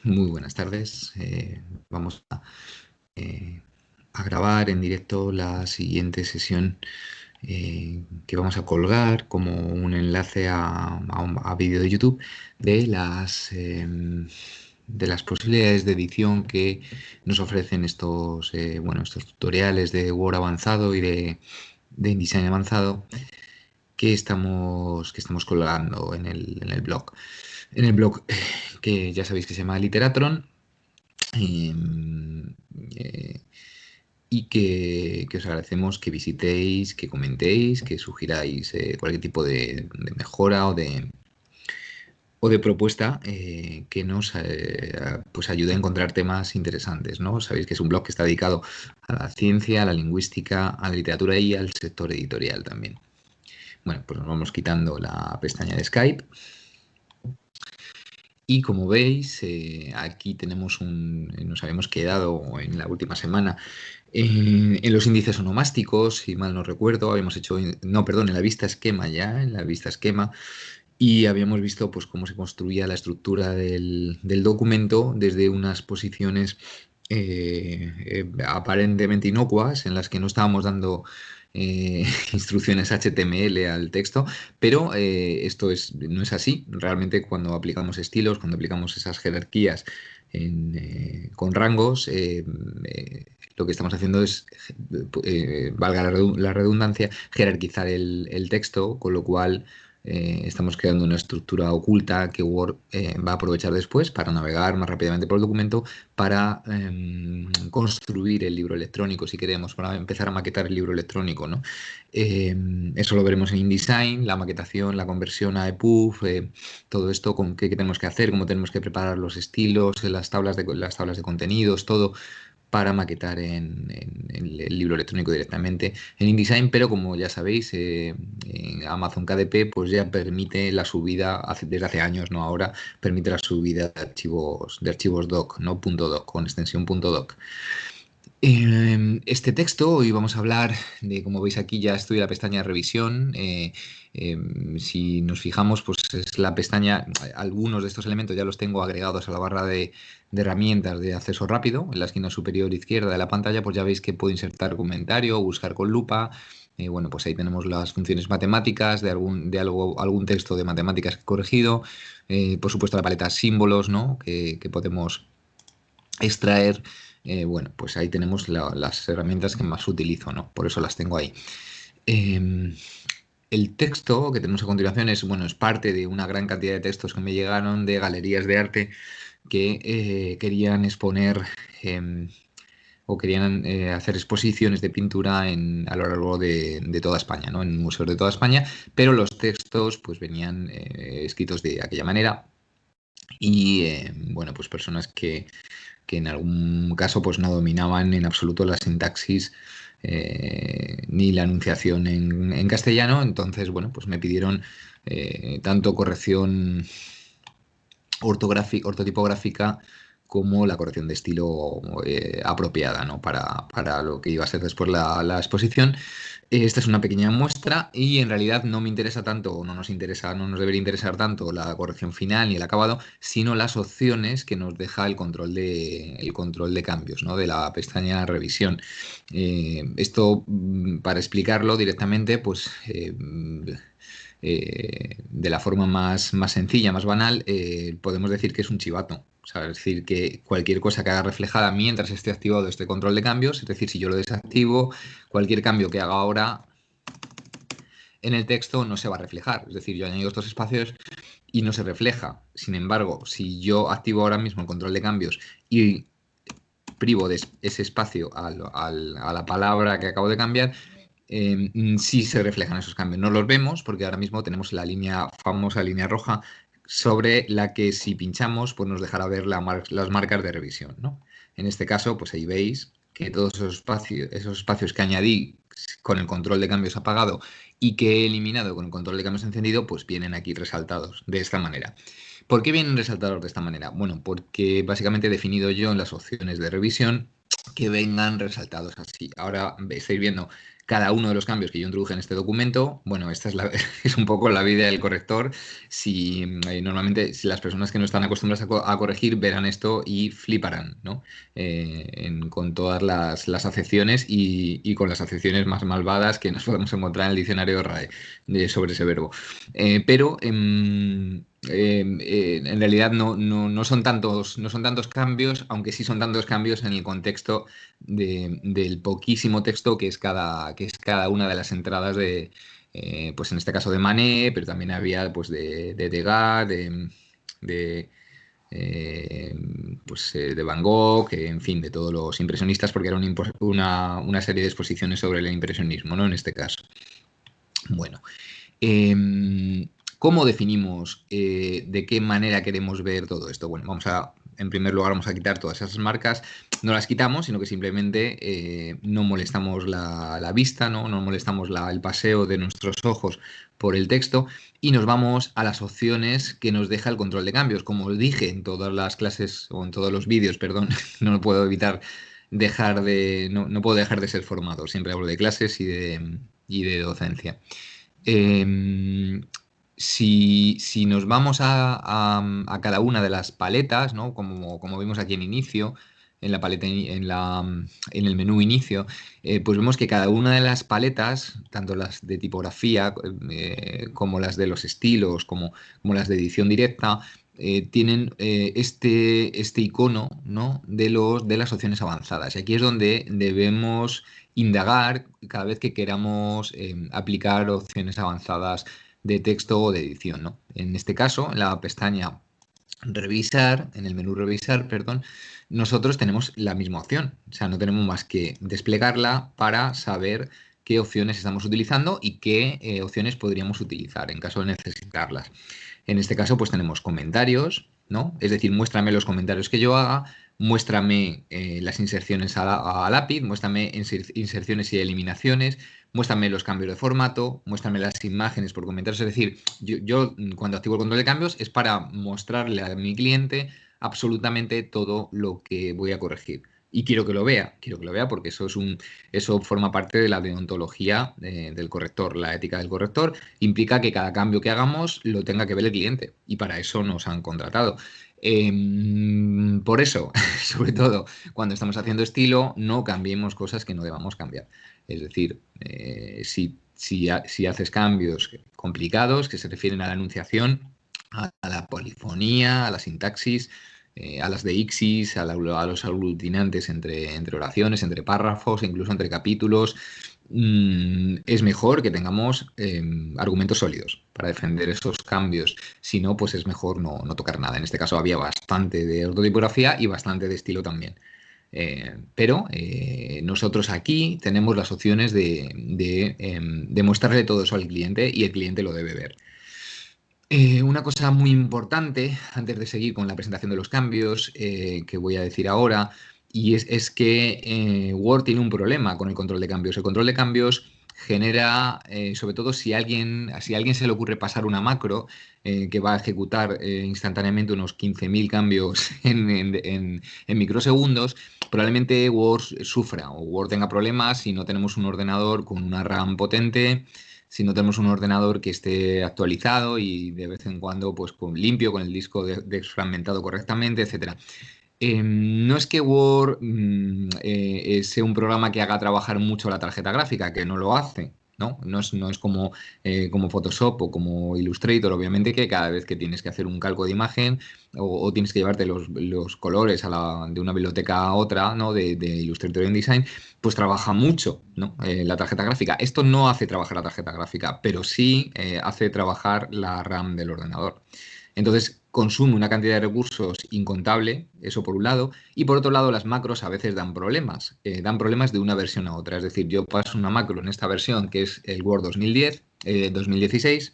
Muy buenas tardes. Vamos eh, a grabar en directo la siguiente sesión que vamos a colgar como un enlace a vídeo de YouTube de las posibilidades de edición que nos ofrecen estos tutoriales de Word avanzado y de InDesign avanzado que estamos colgando en el blog. En el blog que ya sabéis que se llama Literatron. em, eh, y que os agradecemos que visitéis, que comentéis, que sugiráis cualquier tipo de mejora o de propuesta que nos pues ayude a encontrar temas interesantes, ¿no? Sabéis que es un blog que está dedicado a la ciencia, a la lingüística, a la literatura y al sector editorial también. Bueno, pues nos vamos quitando la pestaña de Skype. Y como veis, aquí nos habíamos quedado en la última semana en los índices onomásticos, si mal no recuerdo, habíamos hecho, no, perdón, en la vista esquema, y habíamos visto pues cómo se construía la estructura del documento desde unas posiciones aparentemente inocuas en las que no estábamos dando instrucciones HTML al texto, pero no es así. Realmente cuando aplicamos estilos, cuando aplicamos esas jerarquías con rangos, lo que estamos haciendo es, valga la redundancia, jerarquizar el texto, con lo cual estamos creando una estructura oculta que Word va a aprovechar después para navegar más rápidamente por el documento, para construir el libro electrónico, si queremos, para empezar a maquetar el libro electrónico, ¿no? Eso lo veremos en InDesign, la maquetación, la conversión a EPUB, todo esto, con qué tenemos que hacer, cómo tenemos que preparar los estilos, las tablas de contenidos, todo para maquetar en el libro electrónico directamente en InDesign, pero como ya sabéis, en Amazon KDP pues ya permite la subida, desde hace años, no ahora, permite la subida de archivos doc, no .doc, con extensión .doc. Este texto, hoy vamos a hablar de, como veis aquí ya estoy en la pestaña de revisión. Si nos fijamos, pues es la pestaña, algunos de estos elementos ya los tengo agregados a la barra de herramientas de acceso rápido, en la esquina superior izquierda de la pantalla, pues ya veis que puedo insertar comentario, buscar con lupa. Bueno, pues ahí tenemos las funciones matemáticas algún texto de matemáticas que he corregido. Por supuesto, la paleta símbolos, ¿no? que podemos extraer. Bueno, pues ahí tenemos las herramientas que más utilizo, ¿no? Por eso las tengo ahí. Eh, el texto que tenemos a continuación es parte de una gran cantidad de textos que me llegaron de galerías de arte que querían exponer eh, o querían hacer exposiciones de pintura a lo largo de toda España, ¿no? En museos de toda España, pero los textos pues venían escritos de aquella manera y, bueno, pues personas que en algún caso pues no dominaban en absoluto la sintaxis ni la enunciación en castellano. Entonces, bueno, pues me pidieron tanto corrección ortotipográfica como la corrección de estilo apropiada, ¿no? para lo que iba a ser después la exposición. Esta es una pequeña muestra y en realidad no me interesa tanto, o no nos interesa, no nos debería interesar tanto la corrección final ni el acabado, sino las opciones que nos deja el control de cambios, ¿no? De la pestaña revisión. Esto, para explicarlo directamente, pues de la forma más sencilla, más banal, podemos decir que es un chivato. O sea, es decir, que cualquier cosa que haga reflejada mientras esté activado este control de cambios, es decir, si yo lo desactivo, cualquier cambio que haga ahora en el texto no se va a reflejar. Es decir, yo añado estos espacios y no se refleja. Sin embargo, si yo activo ahora mismo el control de cambios y privo de ese espacio a la palabra que acabo de cambiar, sí se reflejan esos cambios. No los vemos porque ahora mismo tenemos la famosa línea roja sobre la que si pinchamos pues nos dejará ver las marcas de revisión, ¿no? En este caso, pues ahí veis que todos esos espacios que añadí con el control de cambios apagado y que he eliminado con el control de cambios encendido, pues vienen aquí resaltados de esta manera. ¿Por qué vienen resaltados de esta manera? Bueno, porque básicamente he definido yo en las opciones de revisión que vengan resaltados así. Ahora estáis viendo cada uno de los cambios que yo introduje en este documento. Bueno, esta es, es un poco la vida del corrector. Si normalmente si las personas que no están acostumbradas a corregir verán esto y fliparán, ¿no? Con todas las acepciones y con las acepciones más malvadas que nos podemos encontrar en el diccionario RAE sobre ese verbo. Pero en realidad no son tantos cambios, aunque sí son tantos cambios en el contexto del poquísimo texto que es cada una de las entradas pues en este caso de Manet, pero también había pues de Degas, de, eh, de Van Gogh, en fin, de todos los impresionistas, porque era una serie de exposiciones sobre el impresionismo, ¿no? En este caso. Bueno, ¿cómo definimos de qué manera queremos ver todo esto? Bueno, en primer lugar, vamos a quitar todas esas marcas. No las quitamos, sino que simplemente no molestamos la vista, no molestamos el paseo de nuestros ojos por el texto y nos vamos a las opciones que nos deja el control de cambios. Como os dije en todas las clases o en todos los vídeos, perdón, no puedo evitar no puedo dejar de ser formado. Siempre hablo de clases y de docencia. Si nos vamos a cada una de las paletas, ¿no? Como vimos aquí en inicio, en la paleta, en el menú inicio, pues vemos que cada una de las paletas, tanto las de tipografía como las de los estilos, como las de edición directa, tienen este icono, ¿no? de las opciones avanzadas. Y aquí es donde debemos indagar cada vez que queramos aplicar opciones avanzadas de texto o de edición, ¿no? En este caso, en la pestaña Revisar, en el menú Revisar, perdón, nosotros tenemos la misma opción. O sea, no tenemos más que desplegarla para saber qué opciones estamos utilizando y qué opciones podríamos utilizar en caso de necesitarlas. En este caso, pues tenemos comentarios, ¿no? Es decir, muéstrame los comentarios que yo haga, muéstrame las inserciones a lápiz, muéstrame inserciones y eliminaciones, muéstrame los cambios de formato, muéstrame las imágenes por comentarios. Es decir, yo cuando activo el control de cambios es para mostrarle a mi cliente absolutamente todo lo que voy a corregir. Y quiero que lo vea porque eso forma parte de la deontología del corrector. La ética del corrector implica que cada cambio que hagamos lo tenga que ver el cliente y para eso nos han contratado. Por eso, sobre todo, cuando estamos haciendo estilo, no cambiemos cosas que no debamos cambiar. Es decir, si haces cambios complicados que se refieren a la enunciación, a la polifonía, a la sintaxis, a las de ixis, a los aglutinantes entre oraciones, entre párrafos, incluso entre capítulos, es mejor que tengamos argumentos sólidos para defender esos cambios. Si no, pues es mejor no tocar nada. En este caso había bastante de ortotipografía y bastante de estilo también. Pero nosotros aquí tenemos las opciones de mostrarle todo eso al cliente y el cliente lo debe ver. Una cosa muy importante, antes de seguir con la presentación de los cambios, que voy a decir ahora, y es que Word tiene un problema con el control de cambios. El control de cambios genera, sobre todo si a alguien se le ocurre pasar una macro que va a ejecutar instantáneamente unos 15.000 cambios en microsegundos, probablemente Word sufra o Word tenga problemas si no tenemos un ordenador con una RAM potente, si no tenemos un ordenador que esté actualizado y de vez en cuando pues limpio, con el disco desfragmentado correctamente, etcétera. No es que Word sea un programa que haga trabajar mucho la tarjeta gráfica, que no lo hace, ¿no? No es como Photoshop o como Illustrator, obviamente, que cada vez que tienes que hacer un calco de imagen o tienes que llevarte los colores de una biblioteca a otra, ¿no? De Illustrator y InDesign, pues trabaja mucho, ¿no? La tarjeta gráfica. Esto no hace trabajar la tarjeta gráfica, pero sí hace trabajar la RAM del ordenador. Entonces, consume una cantidad de recursos incontable, eso por un lado, y por otro lado las macros a veces dan problemas de una versión a otra. Es decir, yo paso una macro en esta versión que es el Word 2016,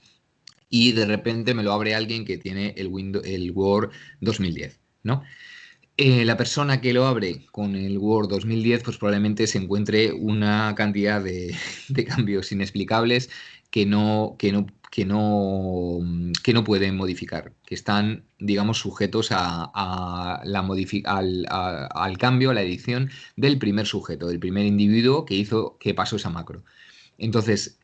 y de repente me lo abre alguien que tiene el Word 2010, ¿no? La persona que lo abre con el Word 2010 pues probablemente se encuentre una cantidad de cambios inexplicables que que no pueden modificar, que están, digamos, sujetos al cambio, a la edición del primer sujeto, del primer individuo que pasó esa macro. Entonces,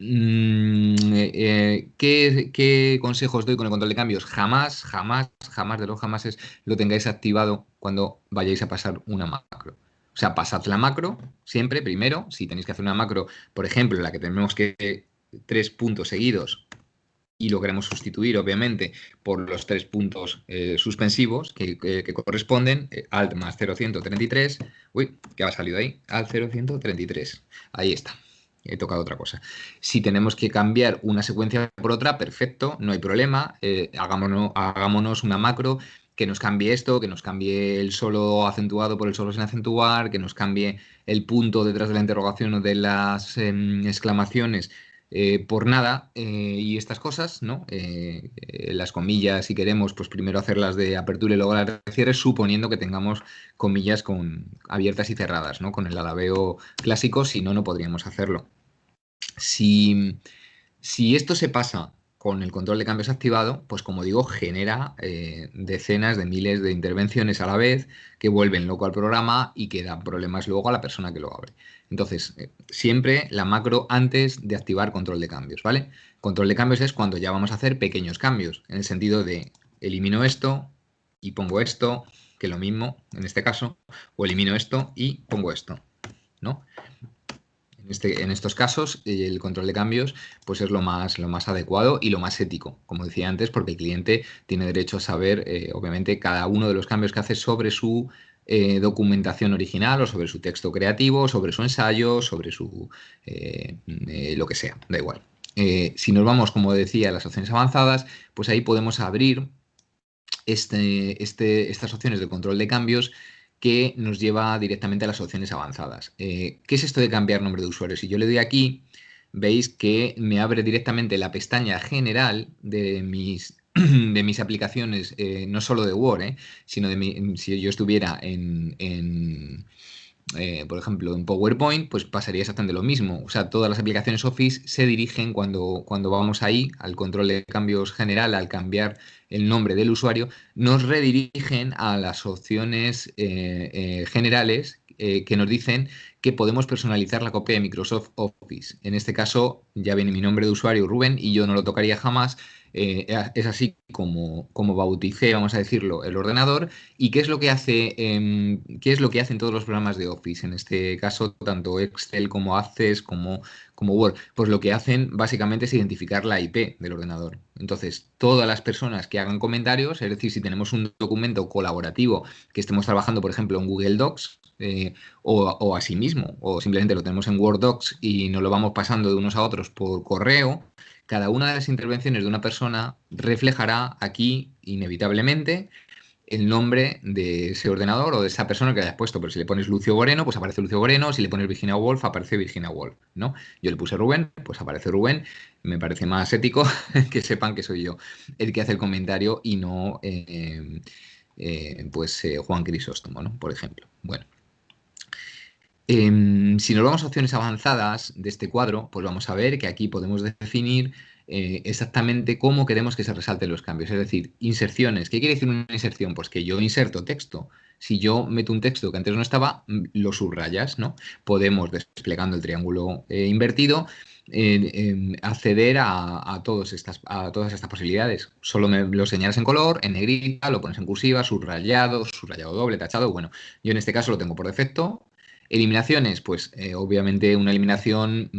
¿qué consejos doy con el control de cambios? Jamás, jamás, jamás de los jamases lo tengáis activado cuando vayáis a pasar una macro. O sea, pasad la macro siempre, primero, si tenéis que hacer una macro, por ejemplo, en la que tenemos que 3 puntos seguidos y lo queremos sustituir, obviamente, por los 3 puntos suspensivos que corresponden, alt más 0,133. Uy, ¿qué ha salido ahí? Alt 0,133. Ahí está. He tocado otra cosa. Si tenemos que cambiar una secuencia por otra, perfecto, no hay problema. Hagámonos una macro que nos cambie esto, que nos cambie el solo acentuado por el solo sin acentuar, que nos cambie el punto detrás de la interrogación o de las exclamaciones por nada y estas cosas, ¿no? Las comillas, si queremos, pues primero hacerlas de apertura y luego las de cierre, suponiendo que tengamos comillas abiertas y cerradas, ¿no? Con el alabeo clásico, si no, no podríamos hacerlo. Si esto se pasa con el control de cambios activado, pues como digo, genera decenas de miles de intervenciones a la vez que vuelven loco al programa y que dan problemas luego a la persona que lo abre. Entonces, siempre la macro antes de activar control de cambios, ¿vale? Control de cambios es cuando ya vamos a hacer pequeños cambios, en el sentido de elimino esto y pongo esto, que es lo mismo en este caso, o elimino esto y pongo esto, ¿no? En estos casos, el control de cambios pues es lo más adecuado y lo más ético, como decía antes, porque el cliente tiene derecho a saber, obviamente, cada uno de los cambios que hace sobre su documentación original o sobre su texto creativo, sobre su ensayo, sobre su lo que sea, da igual. Si nos vamos, como decía, a las opciones avanzadas, pues ahí podemos abrir estas opciones de control de cambios que nos lleva directamente a las opciones avanzadas. ¿Qué es esto de cambiar nombre de usuario? Si yo le doy aquí, veis que me abre directamente la pestaña general de mis aplicaciones, no solo de Word, sino si yo estuviera por ejemplo, en PowerPoint, pues pasaría exactamente lo mismo. O sea, todas las aplicaciones Office se dirigen cuando vamos ahí al control de cambios general, al cambiar el nombre del usuario, nos redirigen a las opciones generales que nos dicen que podemos personalizar la copia de Microsoft Office. En este caso, ya viene mi nombre de usuario, Rubén, y yo no lo tocaría jamás. Es así como bauticé, vamos a decirlo, el ordenador. ¿Y qué es lo que qué es lo que hacen todos los programas de Office? En este caso, tanto Excel como Access como Word. Pues lo que hacen básicamente es identificar la IP del ordenador. Entonces, todas las personas que hagan comentarios, es decir, si tenemos un documento colaborativo que estemos trabajando, por ejemplo, en Google Docs, o así mismo, o simplemente lo tenemos en Word Docs y nos lo vamos pasando de unos a otros por correo, cada una de las intervenciones de una persona reflejará aquí, inevitablemente, el nombre de ese ordenador o de esa persona que hayas puesto. Pero si le pones Lucio Moreno, pues aparece Lucio Moreno. Si le pones Virginia Woolf, aparece Virginia Woolf, ¿no? Yo le puse Rubén, pues aparece Rubén. Me parece más ético que sepan que soy yo el que hace el comentario y no Juan Crisóstomo, ¿no? Por ejemplo. Bueno. Si nos vamos a opciones avanzadas de este cuadro, pues vamos a ver que aquí podemos definir exactamente cómo queremos que se resalten los cambios. Es decir, inserciones. ¿Qué quiere decir una inserción? Pues que yo inserto texto. Si yo meto un texto que antes no estaba, lo subrayas, ¿no? Podemos, desplegando el triángulo invertido, acceder a todas estas posibilidades. Solo me lo señalas en color, en negrita, lo pones en cursiva, subrayado doble, tachado. Bueno, yo en este caso lo tengo por defecto. Eliminaciones, pues obviamente una eliminación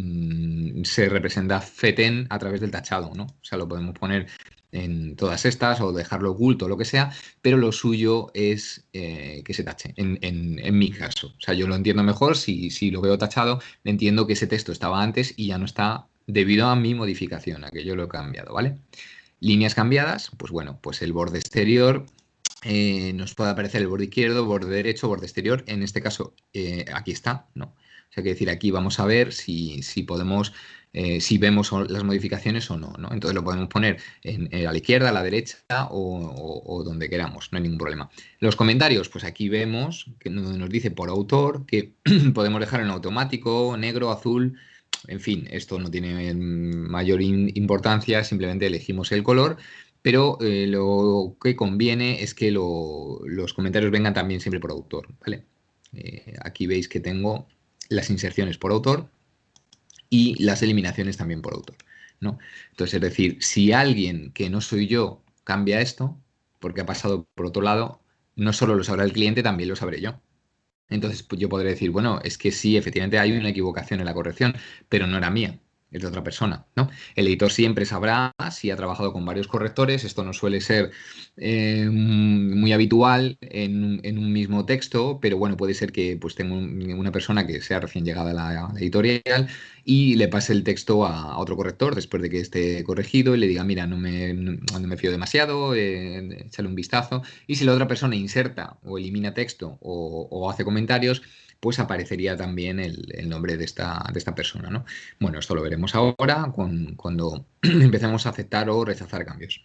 se representa feten a través del tachado, ¿no? O sea, lo podemos poner en todas estas o dejarlo oculto o lo que sea, pero lo suyo es que se tache, en mi caso. O sea, yo lo entiendo mejor si lo veo tachado, entiendo que ese texto estaba antes y ya no está debido a mi modificación, a que yo lo he cambiado, ¿vale? Líneas cambiadas, pues bueno, pues el borde exterior nos puede aparecer el borde izquierdo, borde derecho, borde exterior. En este caso, aquí está, ¿no? O sea, que decir, aquí vamos a ver si podemos, si vemos las modificaciones o no, ¿no? Entonces lo podemos poner a la izquierda, a la derecha o donde queramos, no hay ningún problema. Los comentarios, pues aquí vemos que nos dice por autor que podemos dejar en automático, negro, azul, en fin, esto no tiene mayor importancia, simplemente elegimos el color, pero lo que conviene es que los comentarios vengan también siempre por autor, ¿vale? Aquí veis que tengo las inserciones por autor y las eliminaciones también por autor, ¿no? Entonces, es decir, si alguien que no soy yo cambia esto, porque ha pasado por otro lado, no solo lo sabrá el cliente, también lo sabré yo. Entonces, pues yo podré decir, bueno, es que sí, efectivamente hay una equivocación en la corrección, pero no era mía, es de otra persona, ¿no? El editor siempre sabrá si ha trabajado con varios correctores, esto no suele ser muy habitual en un mismo texto, pero bueno, puede ser que pues tenga una persona que sea recién llegada a la editorial y le pase el texto a otro corrector después de que esté corregido y le diga, mira, no me fío demasiado, échale un vistazo. Y si la otra persona inserta o elimina texto o hace comentarios, pues aparecería también el nombre de esta persona, ¿no? Bueno, esto lo veremos ahora cuando empecemos a aceptar o rechazar cambios.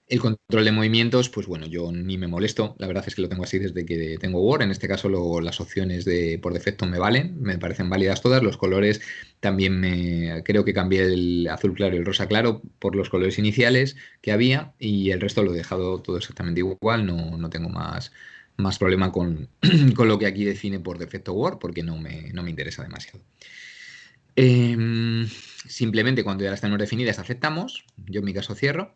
El control de movimientos, pues bueno, yo ni me molesto. La verdad es que lo tengo así desde que tengo Word. En este caso, las opciones por defecto me valen, me parecen válidas todas. Los colores también creo que cambié el azul claro y el rosa claro por los colores iniciales que había y el resto lo he dejado todo exactamente igual. No tengo más problema con, con lo que aquí define por defecto Word porque no me interesa demasiado. Simplemente cuando ya las tenemos definidas aceptamos. Yo en mi caso cierro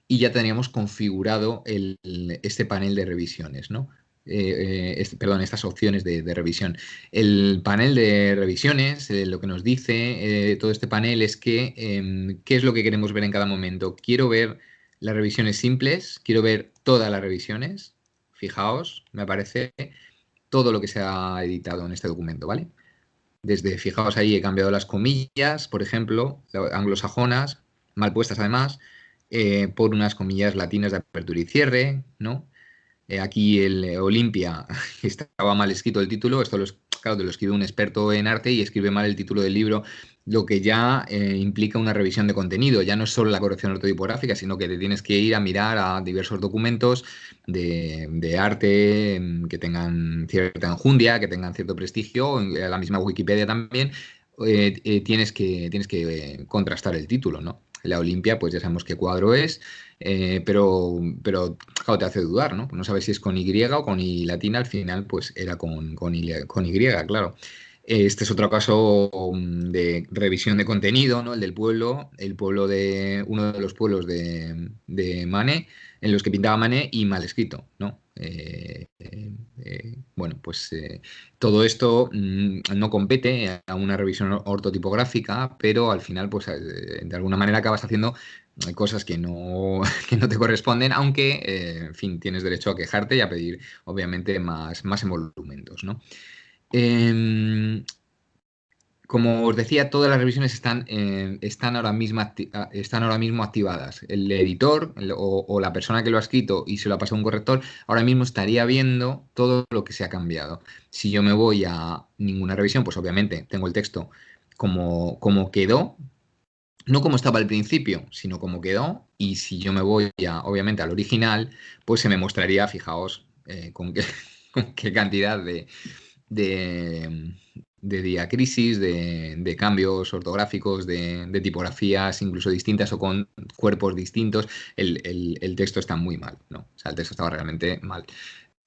y ya teníamos configurado este panel de revisiones, ¿no? Perdón, estas opciones de revisión. El panel de revisiones, lo que nos dice todo este panel es qué es lo que queremos ver en cada momento. Quiero ver las revisiones simples, quiero ver todas las revisiones. Fijaos, me aparece todo lo que se ha editado en este documento, ¿vale? Fijaos ahí, he cambiado las comillas, por ejemplo, anglosajonas, mal puestas además, por unas comillas latinas de apertura y cierre, ¿no? Aquí el Olimpia estaba mal escrito el título, esto claro, te lo escribe un experto en arte y escribe mal el título del libro, lo que ya implica una revisión de contenido. Ya no es solo la corrección ortotipográfica, sino que te tienes que ir a mirar a diversos documentos de arte que tengan cierta enjundia, que tengan cierto prestigio, a la misma Wikipedia también. Tienes que contrastar el título, ¿no? La Olimpia, pues ya sabemos qué cuadro es, pero claro, te hace dudar, ¿no? No sabes si es con Y o con I latina, al final pues era con Y, claro. Este es otro caso de revisión de contenido, ¿no? El pueblo uno de los pueblos de Manet, en los que pintaba Manet y mal escrito, ¿no? Bueno, pues todo esto no compete a una revisión ortotipográfica, pero al final, pues de alguna manera acabas haciendo cosas que no, que no te corresponden, aunque, en fin, tienes derecho a quejarte y a pedir, obviamente, más emolumentos, ¿no? Em, Como os decía, todas las revisiones están ahora mismo activadas. El editor o la persona que lo ha escrito y se lo ha pasado a un corrector, ahora mismo estaría viendo todo lo que se ha cambiado. Si yo me voy a ninguna revisión, pues obviamente tengo el texto como quedó, no como estaba al principio, sino como quedó. Y si yo me voy obviamente al original, pues se me mostraría, fijaos, con qué, con qué cantidad de, de diacrisis, de cambios ortográficos, de tipografías incluso distintas o con cuerpos distintos. El texto está muy mal, ¿no? O sea, el texto estaba realmente mal.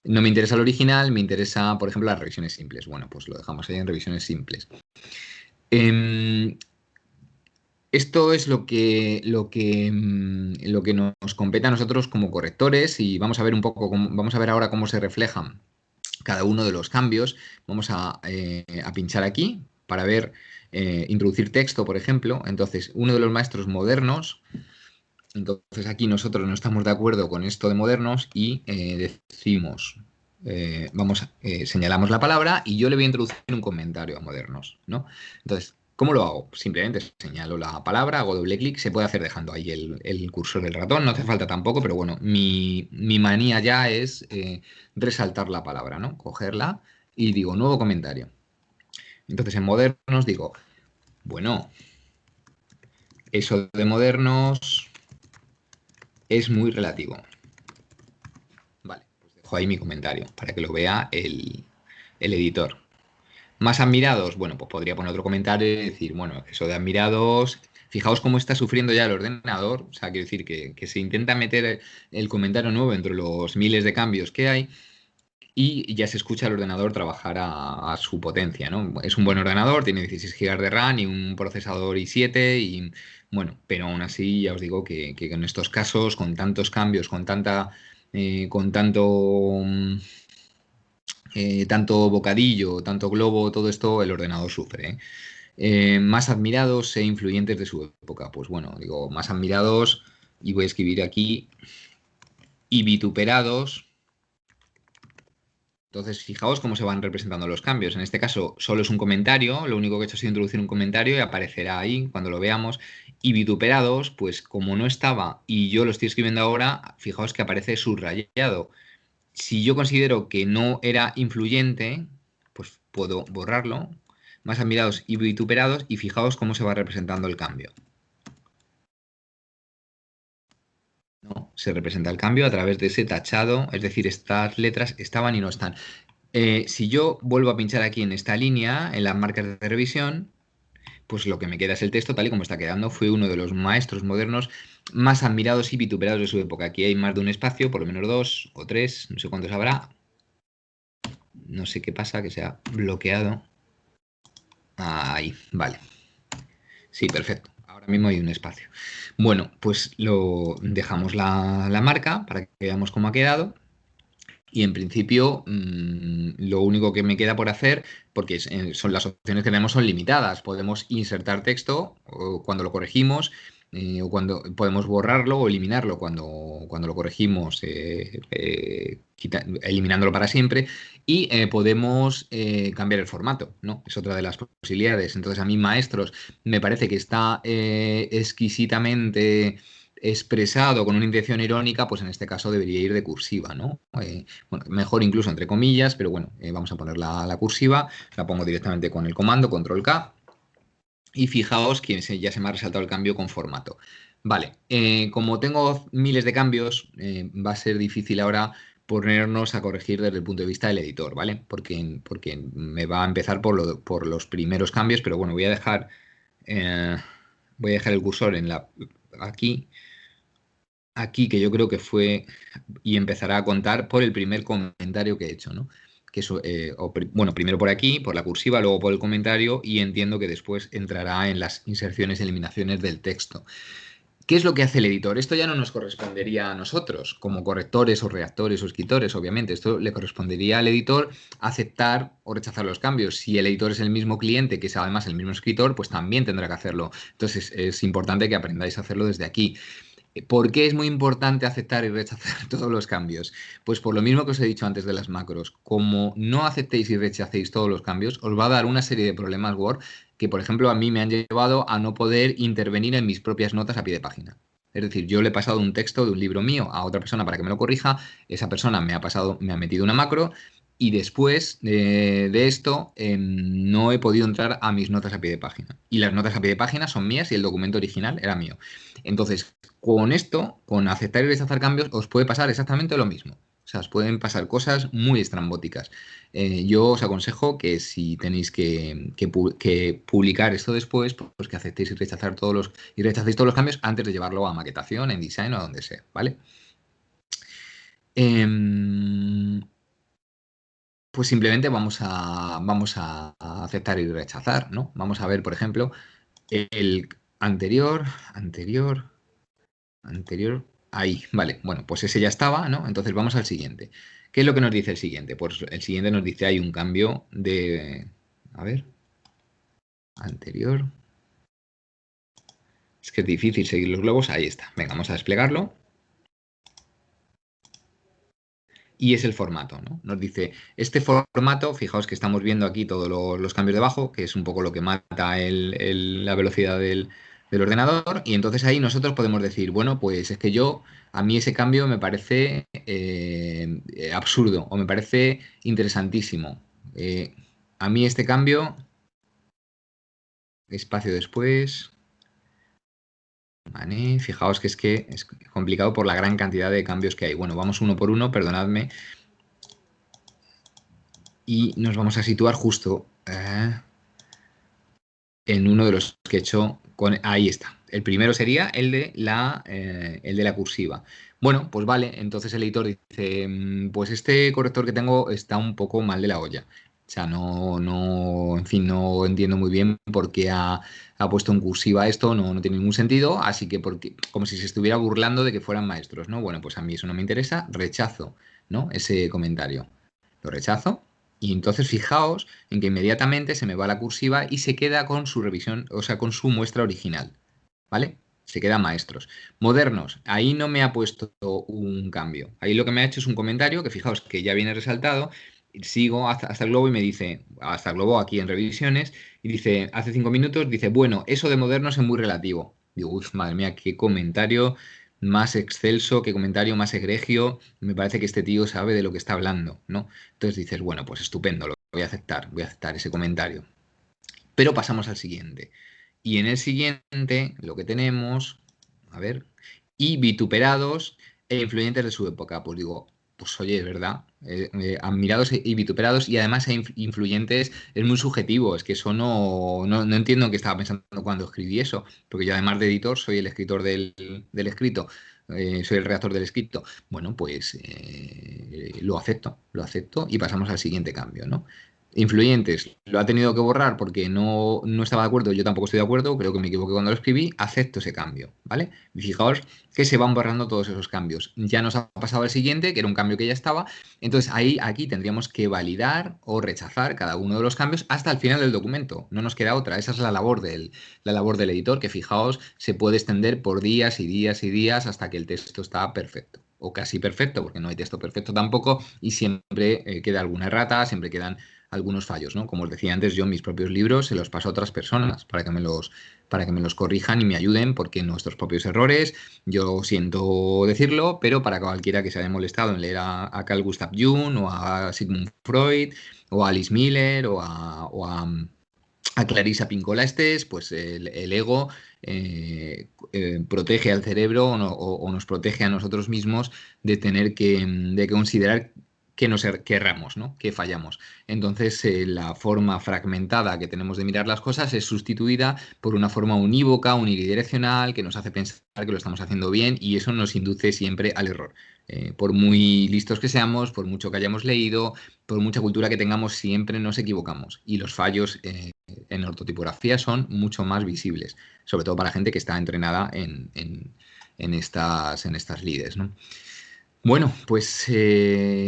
No me interesa el original, me interesa, por ejemplo, las revisiones simples. Bueno, pues lo dejamos ahí en revisiones simples. Em, Esto es lo que nos compete a nosotros como correctores y vamos a ver un poco, vamos a ver ahora cómo se reflejan cada uno de los cambios. Vamos a pinchar aquí para ver, introducir texto, por ejemplo. Entonces, uno de los maestros modernos, entonces aquí nosotros no estamos de acuerdo con esto de modernos y decimos, señalamos la palabra y yo le voy a introducir un comentario a modernos, ¿no? Entonces, ¿cómo lo hago? Simplemente señalo la palabra, hago doble clic, se puede hacer dejando ahí el cursor del ratón, no hace falta tampoco, pero bueno, mi manía ya es resaltar la palabra, ¿no? Cogerla y digo, nuevo comentario. Entonces en modernos digo, bueno, eso de modernos es muy relativo. Vale, pues dejo ahí mi comentario para que lo vea el editor. Más admirados, bueno, pues podría poner otro comentario y decir, bueno, eso de admirados, fijaos cómo está sufriendo ya el ordenador, o sea, quiero decir que se intenta meter el comentario nuevo entre los miles de cambios que hay y ya se escucha el ordenador trabajar a su potencia, ¿no? Es un buen ordenador, tiene 16 GB de RAM y un procesador i7 y, bueno, pero aún así ya os digo que en estos casos, con tantos cambios, con tanto bocadillo, tanto globo, todo esto, el ordenador sufre, ¿eh? Más admirados e influyentes de su época. Pues bueno, digo, más admirados, y voy a escribir aquí, y vituperados. Entonces, fijaos cómo se van representando los cambios. En este caso, solo es un comentario, lo único que he hecho ha sido introducir un comentario y aparecerá ahí cuando lo veamos. Y vituperados, pues como no estaba y yo lo estoy escribiendo ahora, fijaos que aparece subrayado. Si yo considero que no era influyente, pues puedo borrarlo. Más admirados y vituperados, y fijaos cómo se va representando el cambio. ¿No? Se representa el cambio a través de ese tachado, es decir, estas letras estaban y no están. Si yo vuelvo a pinchar aquí en esta línea, en las marcas de revisión, pues lo que me queda es el texto tal y como está quedando. Fue uno de los maestros modernos más admirados y vituperados de su época. Aquí hay más de un espacio, por lo menos 2 o 3, no sé cuántos habrá. No sé qué pasa, que se ha bloqueado. Ahí, vale. Sí, perfecto. Ahora mismo hay un espacio. Bueno, pues lo dejamos la marca para que veamos cómo ha quedado. Y en principio, lo único que me queda por hacer, porque son las opciones que tenemos son limitadas. Podemos insertar texto cuando lo corregimos, o cuando podemos borrarlo o eliminarlo cuando lo corregimos, eliminándolo para siempre. Y podemos cambiar el formato, ¿no? Es otra de las posibilidades. Entonces, a mí, maestros, me parece que está exquisitamente expresado con una intención irónica, pues en este caso debería ir de cursiva, ¿no? Bueno, mejor incluso entre comillas, pero bueno, vamos a poner la cursiva, la pongo directamente con el comando, control K, y fijaos que ya se me ha resaltado el cambio con formato. Vale, como tengo miles de cambios, va a ser difícil ahora ponernos a corregir desde el punto de vista del editor, ¿vale? Porque me va a empezar por los primeros cambios, pero bueno, voy a dejar el cursor aquí, que yo creo que fue, y empezará a contar por el primer comentario que he hecho, ¿no? Que eso, bueno, primero por aquí, por la cursiva, luego por el comentario, y entiendo que después entrará en las inserciones y eliminaciones del texto. ¿Qué es lo que hace el editor? Esto ya no nos correspondería a nosotros, como correctores o redactores o escritores, obviamente. Esto le correspondería al editor aceptar o rechazar los cambios. Si el editor es el mismo cliente, que es además el mismo escritor, pues también tendrá que hacerlo. Entonces es importante que aprendáis a hacerlo desde aquí. ¿Por qué es muy importante aceptar y rechazar todos los cambios? Pues por lo mismo que os he dicho antes de las macros. Como no aceptéis y rechacéis todos los cambios, os va a dar una serie de problemas Word que, por ejemplo, a mí me han llevado a no poder intervenir en mis propias notas a pie de página. Es decir, yo le he pasado un texto de un libro mío a otra persona para que me lo corrija, esa persona me ha metido una macro y después de esto no he podido entrar a mis notas a pie de página. Y las notas a pie de página son mías y el documento original era mío. Entonces, con esto, con aceptar y rechazar cambios, os puede pasar exactamente lo mismo. O sea, os pueden pasar cosas muy estrambóticas. Yo os aconsejo que si tenéis que publicar esto después, pues que aceptéis y rechacéis todos los cambios antes de llevarlo a maquetación, en design o donde sea, ¿vale? Em, pues simplemente vamos a aceptar y rechazar, ¿no? Vamos a ver, por ejemplo, el anterior, ahí, vale. Bueno, pues ese ya estaba, ¿no? Entonces vamos al siguiente. ¿Qué es lo que nos dice el siguiente? Pues el siguiente nos dice hay un cambio a ver, anterior. Es que es difícil seguir los globos. Ahí está. Venga, vamos a desplegarlo. Y es el formato, ¿no? Nos dice, este formato, fijaos que estamos viendo aquí todos los cambios debajo, que es un poco lo que mata la velocidad del ordenador, y entonces ahí nosotros podemos decir, bueno, pues es que a mí ese cambio me parece absurdo o me parece interesantísimo. A mí este cambio, espacio después, ¿vale? Fijaos que es complicado por la gran cantidad de cambios que hay. Bueno, vamos uno por uno, perdonadme. Y nos vamos a situar justo eh, en uno de los que he hecho con... Ahí está. El primero sería el de la cursiva. Bueno, pues vale, entonces el editor dice, pues este corrector que tengo está un poco mal de la olla. O sea, en fin, no entiendo muy bien por qué ha puesto en cursiva esto, no tiene ningún sentido, así que como si se estuviera burlando de que fueran maestros, ¿no? Bueno, pues a mí eso no me interesa, rechazo, ¿no? Ese comentario. Lo rechazo y entonces fijaos en que inmediatamente se me va la cursiva y se queda con su revisión, o sea, con su muestra original, ¿vale? Se queda maestros. Modernos, ahí no me ha puesto un cambio. Ahí lo que me ha hecho es un comentario que fijaos que ya viene resaltado. Sigo hasta el globo y me dice, hasta el globo aquí en revisiones, y dice, hace 5 minutos, dice, bueno, eso de modernos es muy relativo. Digo, uff, madre mía, qué comentario más excelso, qué comentario más egregio. Me parece que este tío sabe de lo que está hablando, ¿no? Entonces dices, bueno, pues estupendo, lo voy a aceptar ese comentario. Pero pasamos al siguiente. Y en el siguiente lo que tenemos, a ver, y vituperados e influyentes de su época. Pues digo, pues oye, es verdad, admirados y vituperados y además influyentes es muy subjetivo, es que eso no entiendo en qué estaba pensando cuando escribí eso, porque yo además de editor soy el escritor del escrito, soy el redactor del escrito. Bueno, pues lo acepto y pasamos al siguiente cambio, ¿no? Influyentes, lo ha tenido que borrar porque no estaba de acuerdo, yo tampoco estoy de acuerdo, creo que me equivoqué cuando lo escribí, acepto ese cambio, ¿vale? Y fijaos que se van borrando todos esos cambios. Ya nos ha pasado el siguiente, que era un cambio que ya estaba, entonces aquí tendríamos que validar o rechazar cada uno de los cambios hasta el final del documento, no nos queda otra, esa es la labor del editor, que fijaos, se puede extender por días y días y días hasta que el texto está perfecto. O casi perfecto, porque no hay texto perfecto tampoco, y siempre queda alguna errata, siempre quedan algunos fallos, ¿no? Como os decía antes, yo mis propios libros se los paso a otras personas para que me los corrijan y me ayuden, porque nuestros propios errores, yo siento decirlo, pero para cualquiera que se haya molestado en leer a Carl Gustav Jung o a Sigmund Freud o a Alice Miller a Clarissa Pinkola Estés, pues el ego protege al cerebro o nos protege a nosotros mismos de tener de considerar que nos que erramos, ¿no? Que fallamos. Entonces, la forma fragmentada que tenemos de mirar las cosas es sustituida por una forma unívoca, unidireccional, que nos hace pensar que lo estamos haciendo bien y eso nos induce siempre al error. Por muy listos que seamos, por mucho que hayamos leído, por mucha cultura que tengamos, siempre nos equivocamos y los fallos en ortotipografía son mucho más visibles, sobre todo para gente que está entrenada en estas lides, ¿no? Bueno, pues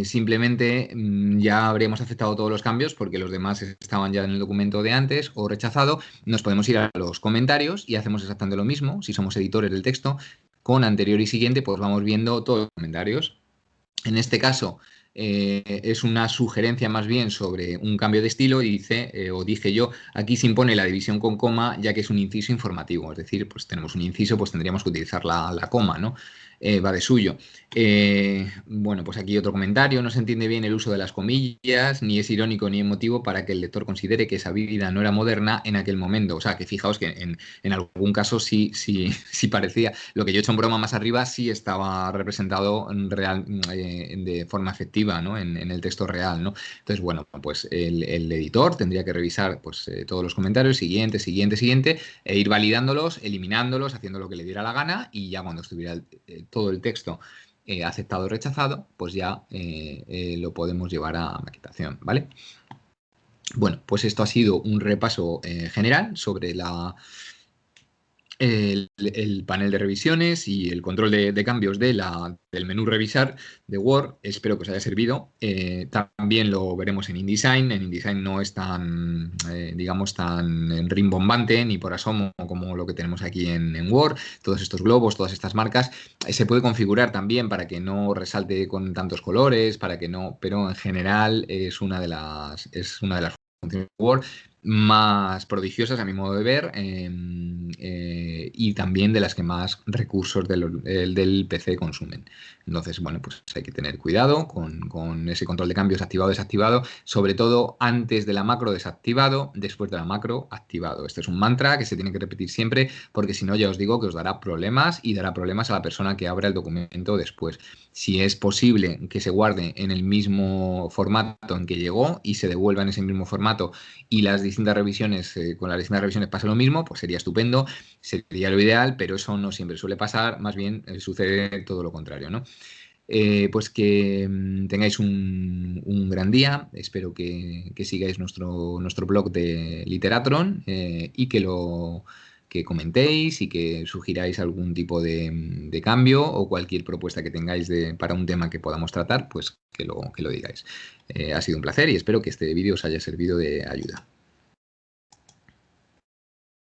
simplemente ya habríamos aceptado todos los cambios porque los demás estaban ya en el documento de antes o rechazado. Nos podemos ir a los comentarios y hacemos exactamente lo mismo. Si somos editores del texto, con anterior y siguiente, pues vamos viendo todos los comentarios. En este caso, es una sugerencia más bien sobre un cambio de estilo y dice, o dije yo, aquí se impone la división con coma ya que es un inciso informativo. Es decir, pues tenemos un inciso, pues tendríamos que utilizar la coma, ¿no? Va de suyo. Bueno, pues aquí otro comentario. No se entiende bien el uso de las comillas, ni es irónico ni emotivo para que el lector considere que esa vida no era moderna en aquel momento. O sea, que fijaos que en algún caso sí parecía. Lo que yo he hecho en broma más arriba sí estaba representado de forma efectiva, ¿no? En el texto real, ¿no? Entonces, bueno, pues el editor tendría que revisar pues, todos los comentarios, siguiente, e ir validándolos, eliminándolos, haciendo lo que le diera la gana y ya cuando estuviera todo el texto aceptado o rechazado, pues ya lo podemos llevar a maquetación, ¿vale? Bueno, pues esto ha sido un repaso general sobre el panel de revisiones y el control de cambios del menú revisar de Word. Espero que os haya servido. También lo veremos en InDesign. En InDesign no es tan, digamos, tan rimbombante ni por asomo como lo que tenemos aquí en Word. Todos estos globos, todas estas marcas, se puede configurar también para que no resalte con tantos colores, para que no, pero en general es una de las funciones de Word. más prodigiosas a mi modo de ver, y también de las que más recursos del PC consumen. Entonces, bueno, pues hay que tener cuidado con ese control de cambios activado o desactivado, sobre todo antes de la macro desactivado, después de la macro activado. Este es un mantra que se tiene que repetir siempre, porque si no, ya os digo que os dará problemas y dará problemas a la persona que abra el documento después. Si es posible que se guarde en el mismo formato en que llegó y se devuelva en ese mismo formato y las distintas revisiones, con las distintas revisiones pasa lo mismo, pues sería estupendo, sería lo ideal, pero eso no siempre suele pasar, más bien sucede todo lo contrario, ¿no? Pues que tengáis un gran día, espero que sigáis nuestro blog de Literatron, y que comentéis y que sugiráis algún tipo de cambio o cualquier propuesta que tengáis para un tema que podamos tratar, pues que lo digáis. Ha sido un placer y espero que este vídeo os haya servido de ayuda.